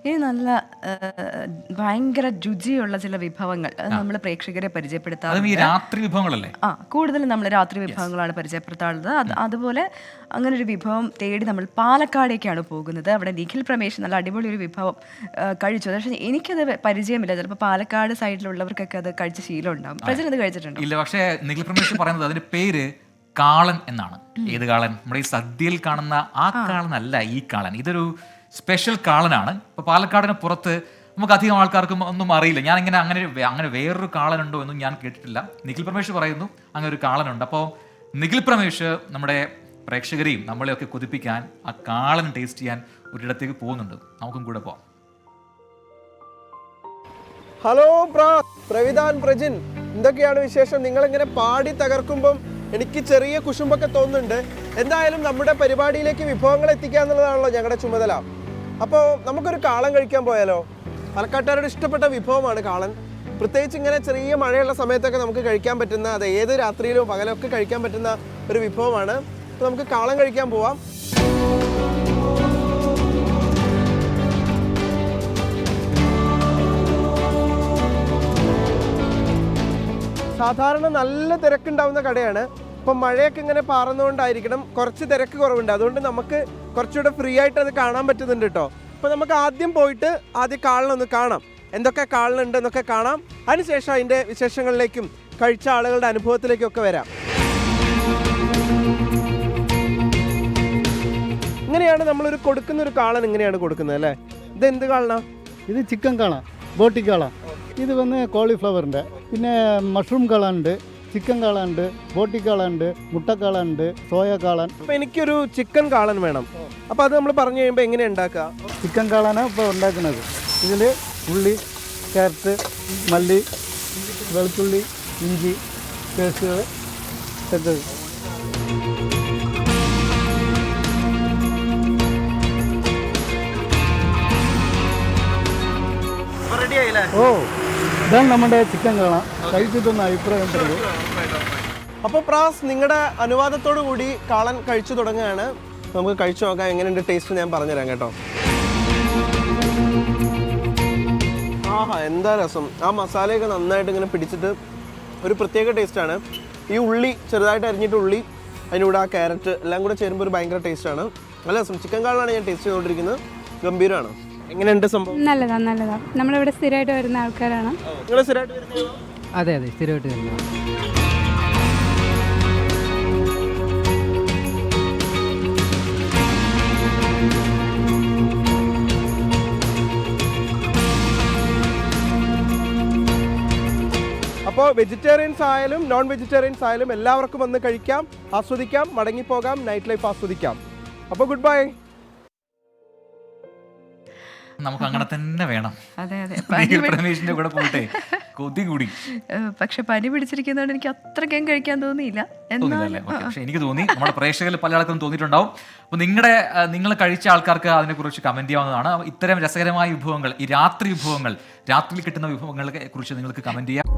ഇനി നല്ല ഭയങ്കര രുചിയുള്ള ചില വിഭവങ്ങൾ അത് നമ്മൾ പ്രേക്ഷകരെ പരിചയപ്പെടുത്താറുണ്ട്. ഈ രാത്രി വിഭവങ്ങളല്ലേ? കൂടുതലും നമ്മൾ രാത്രി വിഭവങ്ങളാണ് പരിചയപ്പെടുത്താറുള്ളത്. അതുപോലെ അങ്ങനെ ഒരു വിഭവം തേടി നമ്മൾ പാലക്കാടേക്കാണ് പോകുന്നത്. അവിടെ നിഖിൽ പ്രമേഷ് നല്ല അടിപൊളി ഒരു വിഭവം കഴിച്ചു. പക്ഷേ എനിക്കത് പരിചയമില്ല. ചിലപ്പോൾ പാലക്കാട് സൈഡിലുള്ളവർക്കൊക്കെ അത് കഴിച്ച ശീലം ഉണ്ടാകും. പ്രജൻ അത് കഴിച്ചിട്ടുണ്ടോ? ഇല്ല. പക്ഷേ നിഖിൽ പ്രമേഷ് പറയുന്നത് അതിന്റെ പേര് കാളൻ എന്നാണ്. ഏത് കാളൻ? നമ്മുടെ ഈ സദ്യയിൽ കാണുന്ന ആ കാളനല്ല ഈ കാളൻ. ഇതൊരു സ്പെഷ്യൽ കാളനാണ്. ഇപ്പോൾ പാലക്കാടിന് പുറത്ത് നമുക്ക് അധികം ആൾക്കാർക്കും ഒന്നും അറിയില്ല. ഞാൻ അങ്ങനെ വേറൊരു കാളനുണ്ടോ എന്നും ഞാൻ കേട്ടിട്ടില്ല. നിഖിൽ പ്രമേഷ് പറയുന്നു അങ്ങനെ ഒരു കാളനുണ്ട്. അപ്പോൾ നിഖിൽ പ്രമേഷ് നമ്മുടെ പ്രേക്ഷകരെയും നമ്മളെയൊക്കെ കൊതിപ്പിക്കാൻ ആ കാളൻ ടേസ്റ്റ് ചെയ്യാൻ ഒരിടത്തേക്ക് പോകുന്നുണ്ട്. നമുക്കും കൂടെ പോവാം. ഹലോ പ്രവിധാൻ, പ്രജിൻ, എന്തൊക്കെയാണ് വിശേഷം? നിങ്ങളിങ്ങനെ പാടി തകർക്കുമ്പം എനിക്ക് ചെറിയ കുശുമ്പൊക്കെ തോന്നുന്നുണ്ട്. എന്തായാലും നമ്മുടെ പരിപാടിയിലേക്ക് വിഭവങ്ങൾ എത്തിക്കുക എന്നുള്ളതാണല്ലോ ഞങ്ങളുടെ ചുമതല. അപ്പോൾ നമുക്കൊരു കാളൻ കഴിക്കാൻ പോയാലോ? പാലക്കാട്ടുകാരുടെ ഇഷ്ടപ്പെട്ട വിഭവമാണ് കാളൻ. പ്രത്യേകിച്ച് ഇങ്ങനെ ചെറിയ മഴയുള്ള സമയത്തൊക്കെ നമുക്ക് കഴിക്കാൻ പറ്റുന്ന, അത് ഏത് രാത്രിയിലും പകലൊക്കെ കഴിക്കാൻ പറ്റുന്ന ഒരു വിഭവമാണ്. അപ്പോൾ നമുക്ക് കാളൻ കഴിക്കാൻ പോവാം. സാധാരണ നല്ല തിരക്കുണ്ടാവുന്ന കടയാണ്. ഇപ്പം മഴയൊക്കെ ഇങ്ങനെ പാറുന്നതുകൊണ്ടായിരിക്കണം കുറച്ച് തിരക്ക് കുറവുണ്ട്. അതുകൊണ്ട് നമുക്ക് കുറച്ചുകൂടെ ഫ്രീ ആയിട്ട് അത് കാണാൻ പറ്റുന്നുണ്ട് കേട്ടോ. അപ്പോൾ നമുക്ക് ആദ്യം പോയിട്ട് കാളനൊന്ന് കാണാം, എന്തൊക്കെ കാളനുണ്ട് എന്നൊക്കെ കാണാം. അതിനുശേഷം അതിൻ്റെ വിശേഷങ്ങളിലേക്കും കഴിച്ച ആളുകളുടെ അനുഭവത്തിലേക്കും ഒക്കെ വരാം. ഇങ്ങനെയാണ് നമ്മളൊരു കൊടുക്കുന്നൊരു കാളൻ ഇങ്ങനെയാണ് കൊടുക്കുന്നത് അല്ലേ? ഇത് എന്ത് കാളനാ? ഇത് ചിക്കൻ കാള, ബോട്ടി കാള. ഇത് കോളിഫ്ലവറിൻ്റെ, പിന്നെ മഷ്റൂം കാള ഉണ്ട്, ചിക്കൻ കാള ഉണ്ട്, ബോട്ടി കാള ഉണ്ട്, മുട്ടക്കാള ഉണ്ട്, സോയ കാളൻ. അപ്പോൾ എനിക്കൊരു ചിക്കൻ കാളൻ വേണം. അപ്പോൾ അത് നമ്മൾ പറഞ്ഞു കഴിയുമ്പോൾ എങ്ങനെ ഉണ്ടാക്കുക? ചിക്കൻ കാളാണ് ഇപ്പോൾ ഉണ്ടാക്കുന്നത്. ഇതിൽ ഉള്ളി, ക്യാരറ്റ്, മല്ലി, വെളുത്തുള്ളി, ഇഞ്ചി പേസ്റ്റുകൾ ഇട്ടത്. ഓ, ഇതാണ് നമ്മുടെ ചിക്കൻ കാള. കഴിച്ചിട്ടൊന്ന് അഭിപ്രായം പറയുന്നത്. അപ്പോൾ നിങ്ങളുടെ അനുവാദത്തോടു കൂടി കാളൻ കഴിച്ചു തുടങ്ങുകയാണ്. നമുക്ക് കഴിച്ചു നോക്കാം എങ്ങനെയുണ്ട് ടേസ്റ്റ്. ഞാൻ പറഞ്ഞുതരാം കേട്ടോ. ആഹാ, എന്താ രസം! ആ മസാലയൊക്കെ നന്നായിട്ട് ഇങ്ങനെ പിടിച്ചിട്ട് ഒരു പ്രത്യേക ടേസ്റ്റാണ്. ഈ ഉള്ളി ചെറുതായിട്ട് അരിഞ്ഞിട്ട് ഉള്ളി, അതിനൂടെ ആ ക്യാരറ്റ് എല്ലാം കൂടെ ചേരുമ്പോൾ ഒരു ഭയങ്കര ടേസ്റ്റാണ്. നല്ല രസം. ചിക്കൻ കാളനാണ് ഞാൻ ടേസ്റ്റ് ചെയ്തുകൊണ്ടിരിക്കുന്നത്. ഗംഭീരമാണ്. എങ്ങനെയുണ്ട് സംഭവം? നല്ലതാണ്. നമ്മളിവിടെ സ്ഥിരമായിട്ട് വരുന്ന ആൾക്കാരാണ്. നിങ്ങൾ സ്ഥിരമായിട്ട് വരുന്നത്? അതെ, സ്ഥിരമായിട്ട് വരുന്നത്. അപ്പോൾ വെജിറ്റേറിയൻസ് ആയാലും നോൺ വെജിറ്റേറിയൻസ് ആയാലും എല്ലാവർക്കും വന്ന് കഴിക്കാം, ആസ്വദിക്കാം, മടങ്ങിപ്പോകാം, നൈറ്റ് ലൈഫ് ആസ്വദിക്കാം. അപ്പോൾ ഗുഡ് ബൈ. നമുക്ക് അങ്ങനെ തന്നെ വേണം. അതെ അതെ. പ്രമേഷിന്റെ കൂടെ പോട്ടെ, കൊതി കൂടി. പക്ഷെ പനി പിടിച്ചിരിക്കുന്നതുകൊണ്ട് എനിക്ക് അത്രയ്ക്കും കഴിക്കാൻ തോന്നിയില്ല. പക്ഷെ എനിക്ക് തോന്നി, നമ്മുടെ പ്രേക്ഷകരിൽ പല ആൾക്കും തോന്നിയിട്ടുണ്ടാവും. അപ്പോൾ നിങ്ങൾ കഴിച്ച ആൾക്കാർക്ക് അതിനെക്കുറിച്ച് കമന്റ് ചെയ്യാവുന്നതാണ്. ഇത്തരം രസകരമായ വിഭവങ്ങൾ, ഈ രാത്രി വിഭവങ്ങൾ, രാത്രിയിൽ കിട്ടുന്ന വിഭവങ്ങളെ കുറിച്ച് നിങ്ങൾക്ക് കമന്റ് ചെയ്യാം.